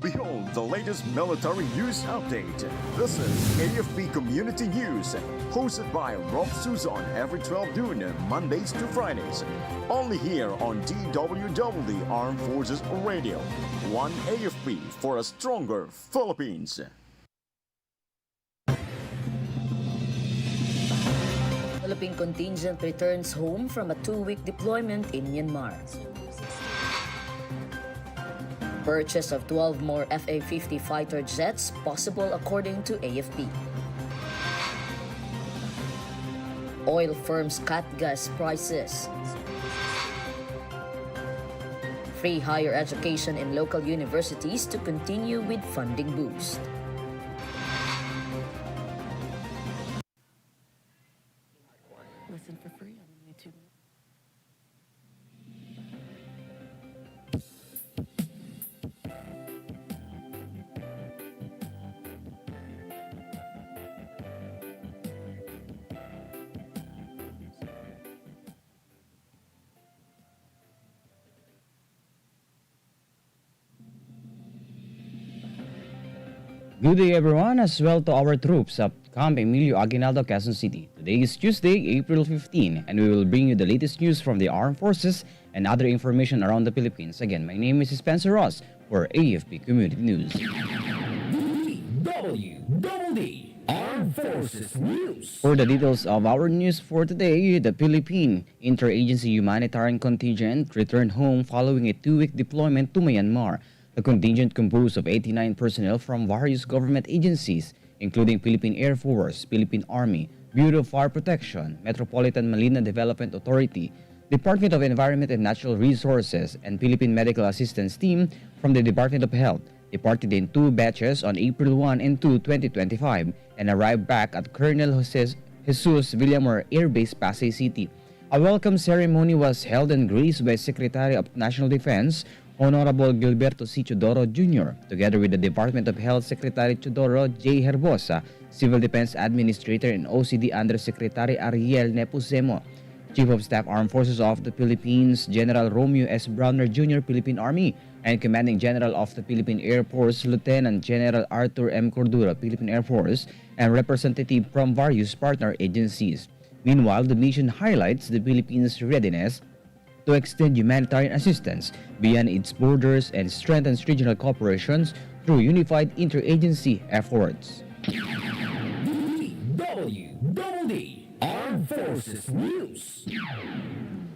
Behold the latest military news update. This is AFP Community News, hosted by Rob Suzon every 12 noon, Mondays to Fridays. Only here on DWDD Armed Forces Radio. One AFP for a stronger Philippines. Philippine contingent returns home from a 2-week deployment in Myanmar. Purchase of 12 more FA-50 fighter jets possible according to AFP. Oil firms cut gas prices. Free higher education in local universities to continue with funding boost. Listen for free on YouTube. Good day everyone, as well to our troops at Camp Emilio Aguinaldo, Quezon City. Today is Tuesday, April 15, and we will bring you the latest news from the Armed Forces and other information around the Philippines. Again, my name is Spencer Ross for AFP Community News. DWDD Armed Forces News. For the details of our news for today, the Philippine Interagency Humanitarian Contingent returned home following a 2-week deployment to Myanmar. The contingent composed of 89 personnel from various government agencies, including Philippine Air Force, Philippine Army, Bureau of Fire Protection, Metropolitan Manila Development Authority, Department of Environment and Natural Resources, and Philippine Medical Assistance Team from the Department of Health, departed in 2 batches on April 1 and 2, 2025, and arrived back at Colonel Jesus Villamor Air Base, Pasay City. A welcome ceremony was held and graced by Secretary of National Defense, Honorable Gilberto C. Chodoro Jr., together with the Department of Health Secretary Chodoro J. Herbosa, Civil Defense Administrator and OCD Undersecretary Ariel Nepusemo, Chief of Staff Armed Forces of the Philippines, General Romeo S. Browner Jr., Philippine Army, and Commanding General of the Philippine Air Force, Lieutenant General Arthur M. Cordura, Philippine Air Force, and representatives from various partner agencies. Meanwhile, the mission highlights the Philippines' readiness to extend humanitarian assistance beyond its borders and strengthens regional cooperations through unified interagency efforts. DWDD Armed Forces News.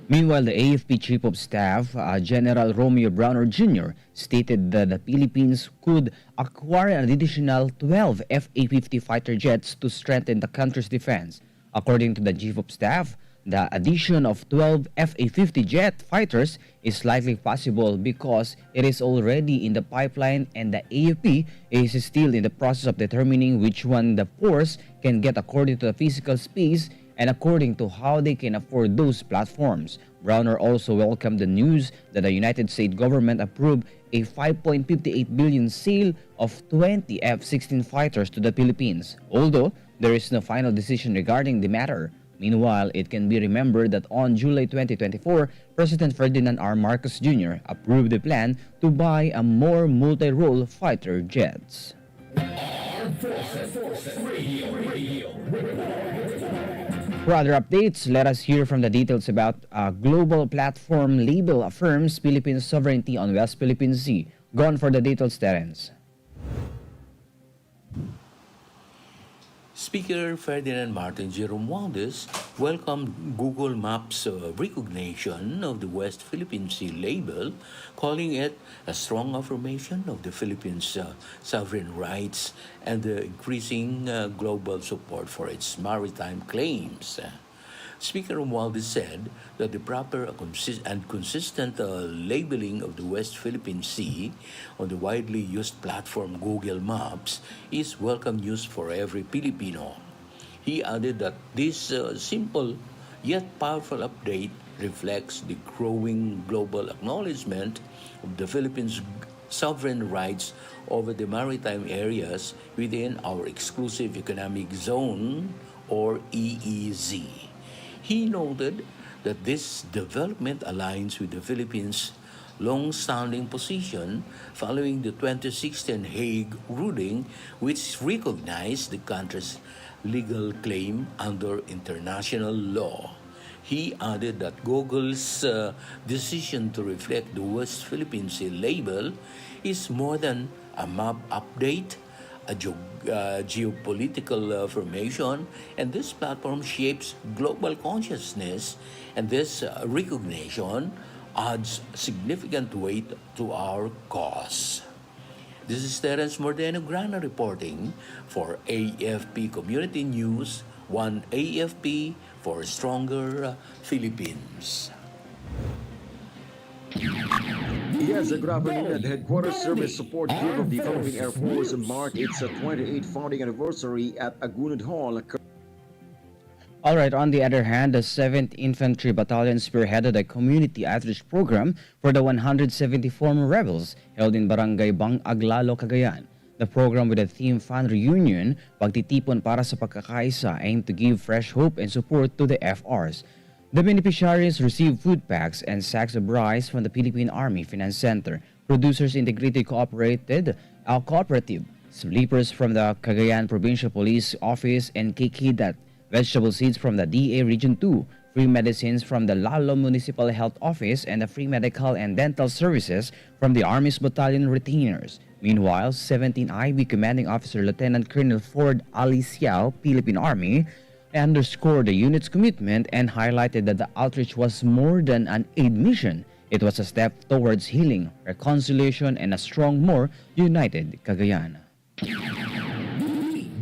Meanwhile, the AFP Chief of Staff, General Romeo Browner Jr., stated that the Philippines could acquire an additional 12 FA-50 fighter jets to strengthen the country's defense. According to the Chief of Staff, the addition of 12 FA-50 jet fighters is likely possible because it is already in the pipeline, and the AFP is still in the process of determining which one the force can get according to the physical space and according to how they can afford those platforms. Browner also welcomed the news that the United States government approved a $5.58 billion sale of 20 F-16 fighters to the Philippines, although there is no final decision regarding the matter. Meanwhile, it can be remembered that on July 2024, President Ferdinand R. Marcos Jr. approved the plan to buy a more multi-role fighter jets. Armed Forces Radio. For other updates, let us hear from the details about global platform label affirms Philippine sovereignty on West Philippine Sea. Gone for the details, Terence. Speaker Ferdinand Martin G. Romualdez welcomed Google Maps' recognition of the West Philippine Sea label, calling it a strong affirmation of the Philippines' sovereign rights and the increasing global support for its maritime claims. Speaker Romualdez said that the proper and consistent labeling of the West Philippine Sea on the widely used platform Google Maps is welcome news for every Filipino. He added that this simple yet powerful update reflects the growing global acknowledgement of the Philippines' sovereign rights over the maritime areas within our exclusive economic zone, or EEZ. He noted that this development aligns with the Philippines' long-standing position following the 2016 Hague ruling, which recognized the country's legal claim under international law. He added that Google's decision to reflect the West Philippine Sea label is more than a map update, a geopolitical formation, and this platform shapes global consciousness, and this recognition adds significant weight to our cause. This is Terence Mordeno Grana reporting for AFP Community News, 1 AFP for Stronger Philippines. Yes, good afternoon. The Headquarters Service Support Group of the Philippine Air Force marked its 28th founding anniversary at Agunod Hall. Alright, on the other hand, the 7th Infantry Battalion spearheaded a community outreach program for the 170 former rebels held in Barangay Bang Aglalo, Cagayan. The program, with a theme fund reunion, Pagtitipon para sa Pagkakaisa, aimed to give fresh hope and support to the FRs. The beneficiaries received food packs and sacks of rice from the Philippine Army Finance Center, Producers Integrated Cooperative, sleepers from the Cagayan Provincial Police Office and Kikidat, vegetable seeds from the DA Region 2, free medicines from the Lalo Municipal Health Office, and the free medical and dental services from the Army's battalion retainers. Meanwhile, 17 IB Commanding Officer Lieutenant Colonel Ford Aliciao, Philippine Army, underscored the unit's commitment and highlighted that the outreach was more than an aid mission. It was a step towards healing, reconciliation, and a strong, more united Cagayan.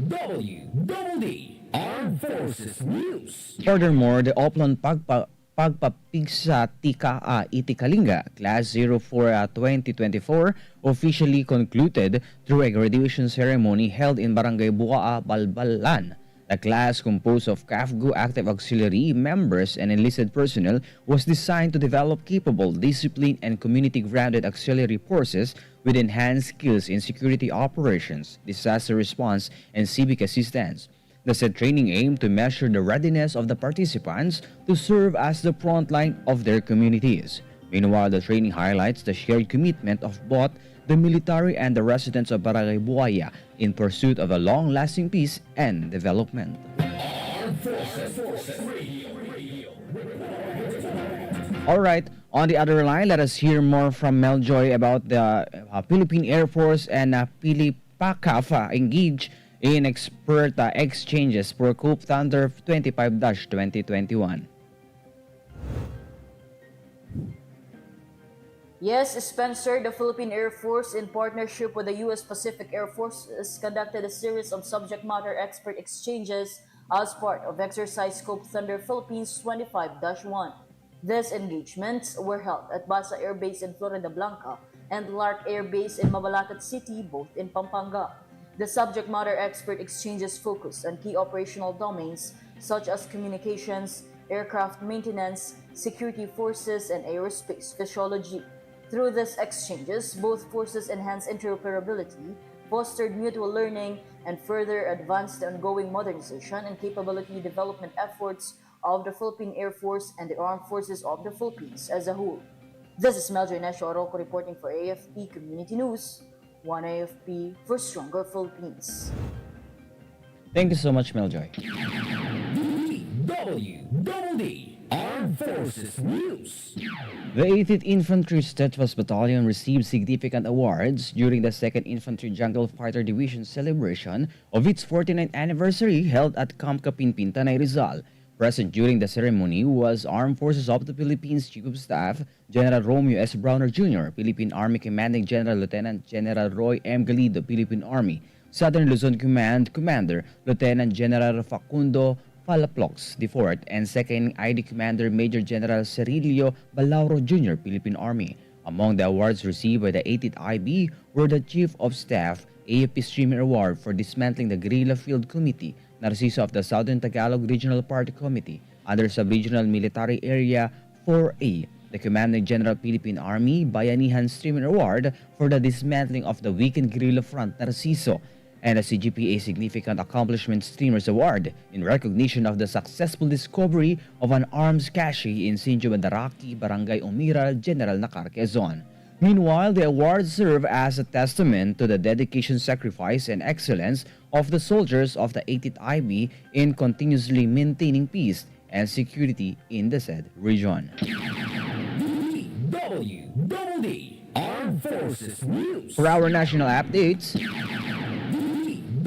DWDD Armed Forces News. Furthermore, the Oplon Pagpapigsa Tika Itikalinga Class 04 2024 officially concluded through a graduation ceremony held in Barangay Buaa, Balbalan. The class, composed of CAFGO active auxiliary members and enlisted personnel, was designed to develop capable, disciplined, and community-grounded auxiliary forces with enhanced skills in security operations, disaster response, and civic assistance. The said training aimed to measure the readiness of the participants to serve as the front line of their communities. Meanwhile, the training highlights the shared commitment of both the military and the residents of Barangay Buaya in pursuit of a long-lasting peace and development. Alright, on the other line, let us hear more from Meljoy about the Philippine Air Force and Pilipakaf engaged in expert exchanges for Cope Thunder 25-2021. Yes, Spencer, the Philippine Air Force, in partnership with the U.S. Pacific Air Forces, conducted a series of subject matter expert exchanges as part of Exercise Scope Thunder Philippines 25-1. These engagements were held at Basa Air Base in Florida Blanca and Lark Air Base in Mabalacat City, both in Pampanga. The subject matter expert exchanges focused on key operational domains such as communications, aircraft maintenance, security forces, and aerospace physiology. Through these exchanges, both forces enhanced interoperability, fostered mutual learning, and further advanced the ongoing modernization and capability development efforts of the Philippine Air Force and the Armed Forces of the Philippines as a whole. This is Meljoy Nesho Oroco reporting for AFP Community News, 1 AFP for Stronger Philippines. Thank you so much, Meljoy. DWDD Armed Forces News. The 80th Infantry Steadfast Battalion received significant awards during the 2nd Infantry Jungle Fighter Division celebration of its 49th anniversary held at Camp Kapinpin, Tanay Rizal. Present during the ceremony was Armed Forces of the Philippines Chief of Staff General Romeo S. Browner Jr., Philippine Army Commanding General Lieutenant General Roy M. Galido, Philippine Army, Southern Luzon Command Commander Lieutenant General Facundo Palaplox IV, and 2nd ID Commander Major General Cerilio Balauro Jr., Philippine Army. Among the awards received by the 80th IB were the Chief of Staff AFP Streamer Award for dismantling the Guerrilla Field Committee, Narciso of the Southern Tagalog Regional Party Committee, under Sub-Regional Military Area 4A, the Commanding General Philippine Army Bayanihan Streamer Award for the dismantling of the weakened guerrilla front Narciso, and the CGPA Significant Accomplishment Streamers Award in recognition of the successful discovery of an arms cache in Sinjo Mandaraki, Barangay Umiral, General Nacar, Quezon. Meanwhile, the awards serve as a testament to the dedication, sacrifice, and excellence of the soldiers of the 80th IB in continuously maintaining peace and security in the said region. DWDD Armed Forces News. For our national updates,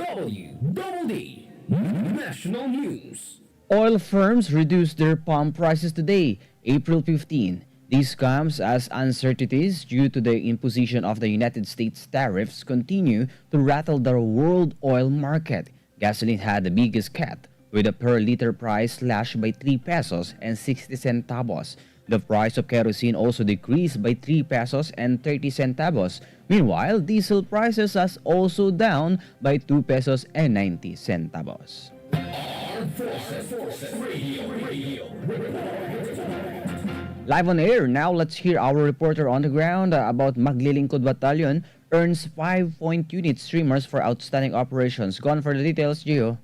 DWDD National News. oil firms reduced their pump prices today, April 15. This comes as uncertainties due to the imposition of the United States tariffs continue to rattle the world oil market. Gasoline had the biggest cut, with a per liter price slashed by 3 pesos and 60 centavos. The price of kerosene also decreased by 3 pesos and 30 centavos. Meanwhile, diesel prices are also down by 2 pesos and 90 centavos. Armed Forces Radio. Live on air, now let's hear our reporter on the ground about Maglilingkod Battalion earns 5-point unit streamers for outstanding operations. Gone for the details, Gio.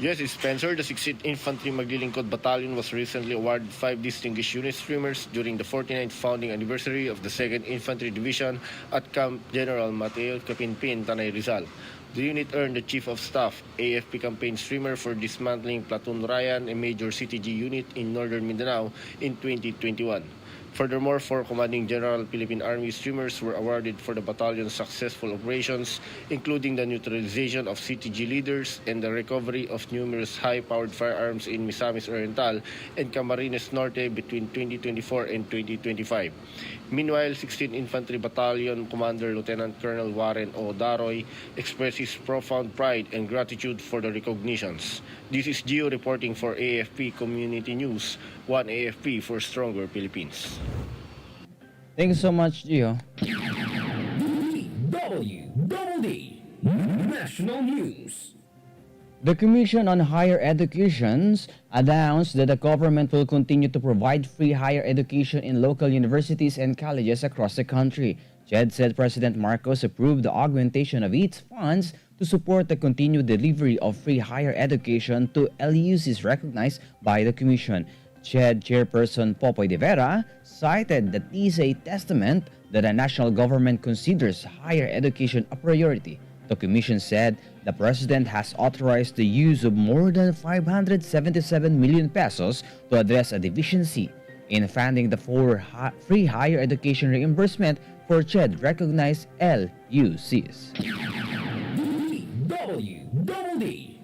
Yes, Spencer, the 16th Infantry Maglilingkod Battalion was recently awarded 5 Distinguished Unit Streamers during the 49th founding anniversary of the 2nd Infantry Division at Camp General Mateo Capinpin, Tanay Rizal. The unit earned the Chief of Staff AFP Campaign Streamer for dismantling Platoon Ryan, a major CTG unit in northern Mindanao in 2021. Furthermore, 4 Commanding General Philippine Army streamers were awarded for the battalion's successful operations, including the neutralization of CTG leaders and the recovery of numerous high-powered firearms in Misamis Oriental and Camarines Norte between 2024 and 2025. Meanwhile, 16th Infantry Battalion Commander Lieutenant Colonel Warren O. Daroy expressed his profound pride and gratitude for the recognitions. This is Gio reporting for AFP Community News, one AFP for stronger Philippines. Thank you so much, Gio. DWDD National News. The Commission on Higher Education announced that the government will continue to provide free higher education in local universities and colleges across the country. JED said President Marcos approved the augmentation of its funds to support the continued delivery of free higher education to LUCs recognized by the Commission. JED Chairperson Popoy de Vera cited that this is a testament that the national government considers higher education a priority. The Commission said the President has authorized the use of more than 577 million pesos to address a deficiency in funding the free higher education reimbursement for CHED-recognized LUCs. DWDD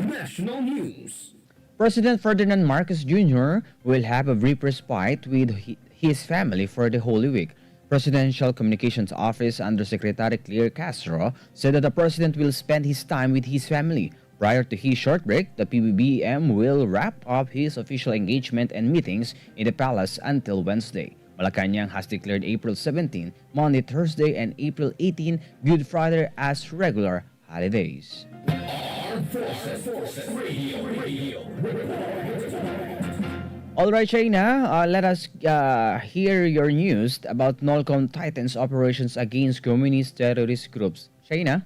National News. President Ferdinand Marcos Jr. will have a brief respite with his family for the Holy Week. Presidential Communications Office Undersecretary Claire Castro said that the President will spend his time with his family. Prior to his short break, the PBBM will wrap up his official engagement and meetings in the palace until Wednesday. Malacanang has declared April 17, Monday, Thursday, and April 18, Good Friday as regular holidays. Armed Forces Radio. Alright, Shayna, let us hear your news about NOLCOM tightens operations against communist terrorist groups. Shayna?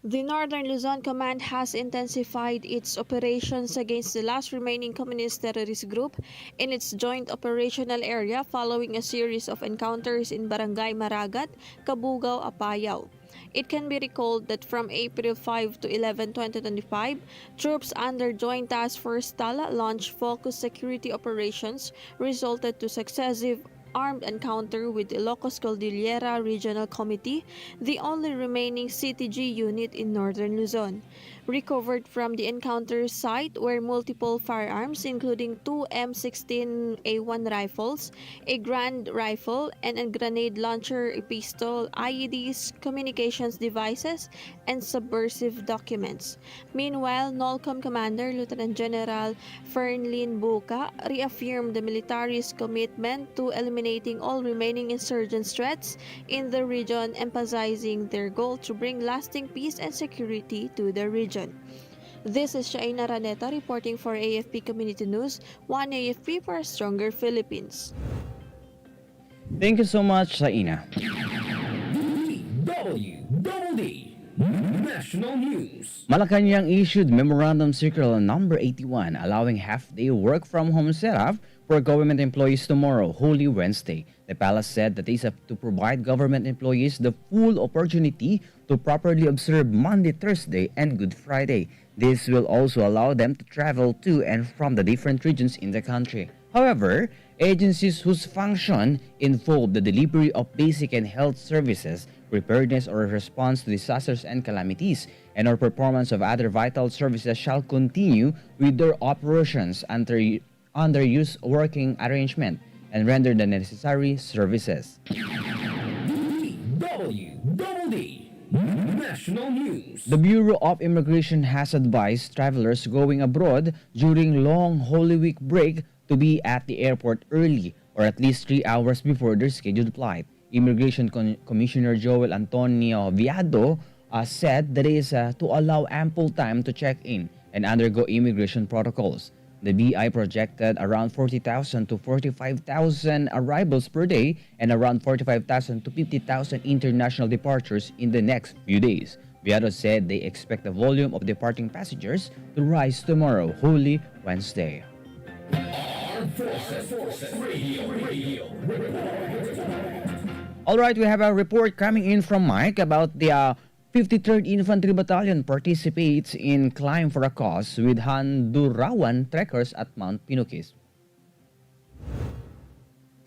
The Northern Luzon Command has intensified its operations against the last remaining communist terrorist group in its joint operational area following a series of encounters in Barangay Maragat, Cabugao, Apayao. It can be recalled that from April 5 to 11, 2025, troops under Joint Task Force Tala launched focused security operations resulted to successive armed encounter with the Ilocos Cordillera Regional Committee, the only remaining CTG unit in Northern Luzon. Recovered from the encounter site were multiple firearms including 2 M16A1 rifles, a Grand rifle, and a grenade launcher, a pistol, IEDs, communications devices, and subversive documents. Meanwhile, NOLCOM Commander Lieutenant General Fernlin Buka reaffirmed the military's commitment to eliminating all remaining insurgent threats in the region, emphasizing their goal to bring lasting peace and security to the region. This is Shaina Raneta reporting for AFP Community News, one AFP for a stronger Philippines. Thank you so much, Saina. DWDD National News. Malacanang issued Memorandum Circular number 81 allowing half-day work from home setup for government employees tomorrow, Holy Wednesday. The palace said that they have to provide government employees the full opportunity to properly observe Monday, Thursday, and Good Friday. This will also allow them to travel to and from the different regions in the country. However, agencies whose function involve the delivery of basic and health services, preparedness or response to disasters and calamities, and or performance of other vital services shall continue with their operations under use working arrangement and render the necessary services. DWDD National News. The Bureau of Immigration has advised travelers going abroad during long Holy Week break to be at the airport early or at least 3 hours before their scheduled flight. Immigration Commissioner Joel Antonio Viado said that it is to allow ample time to check in and undergo immigration protocols. The BI projected around 40,000 to 45,000 arrivals per day and around 45,000 to 50,000 international departures in the next few days. Viado said they expect the volume of departing passengers to rise tomorrow, Holy Wednesday. Armed Forces Radio. All right, we have a report coming in from Mike about the 53rd Infantry Battalion participates in Climb for a Cause with Handurawan trekkers at Mount Pinukis.